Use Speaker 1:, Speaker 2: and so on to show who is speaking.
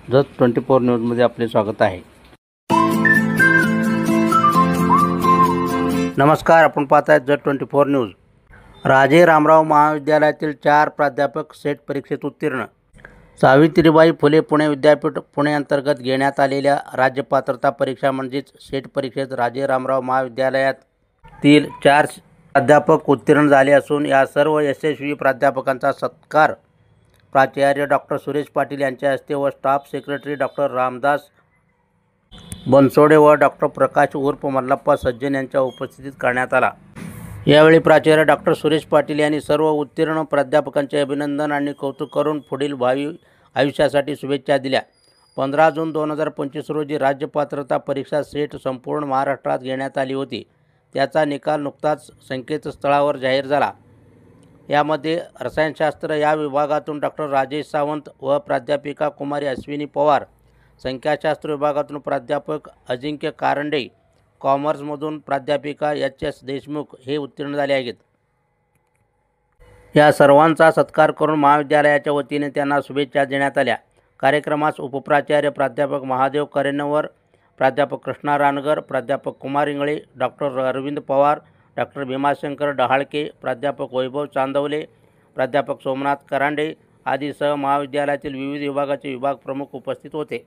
Speaker 1: जत 24 न्यूजमध्ये आपले स्वागत आहे। नमस्कार, आपण पाहताय जत 24 न्यूज। राजे रामराव महाविद्यालयातील 4 प्राध्यापक सेट परीक्षेत उत्तीर्ण। सावित्रीबाई फुले पुणे विद्यापीठ पुणे अंतर्गत घेण्यात आलेल्या राज्य पात्रता परीक्षा म्हणजेच सेट परीक्षेत राजे रामराव महाविद्यालयातील 4 प्राध्यापक उत्तीर्ण झाले असून या सर्व यशस्वी प्राध्यापकांचा सत्कार प्राचार्य डॉक्टर सुरेश पाटील यांच्या हस्ते व staff secretary doctor Ramdas Bansode व डॉक्टर प्रकाश उर्फ मल्लप्पा सज्जन यांच्या उपस्थितीत करण्यात आला। यावेळी प्राचार्य डॉक्टर सुरेश पाटील यांनी सर्व उत्तीर्ण प्राध्यापकांचे अभिनंदन आणि कौतुक करून पुढील भावी आयुष्यासाठी शुभेच्छा दिल्या। 15 जून 2025 रोजी राज्य पात्रता परीक्षा सेट संपूर्ण महाराष्ट्रात घेण्यात आली होती। त्याचा निकाल नुकताच संकेतस्थळावर जाहीर झाला। यामध्ये रसायनशास्त्र या विभागातून डॉक्टर राजेश सावंत व प्राध्यापिका कुमारी अश्विनी पवार, संख्याशास्त्र विभागातून प्राध्यापक अजिंक्य कारंडे, कॉमर्समधून प्राध्यापिका एच.एस. देशमुख हे उत्तीर्ण झाले आहेत। या सर्वांचा सत्कार करून महाविद्यालयाच्या वतीने त्यांना शुभेच्छा देण्यात आल्या। कार्यक्रमास उपप्राचार्य प्राध्यापक महादेव करेन्नवर, प्राध्यापक कृष्णा रानगर, प्राध्यापक कुमार इंगळे, डॉक्टर अरविंद पवार, डॉक्टर भीमाशंकर डहाळके, प्राध्यापक वैभव चांदवले, प्राध्यापक सोमनाथ करांडे आदीसह महाविद्यालयातील विविध विभागाचे विभाग प्रमुख उपस्थित होते।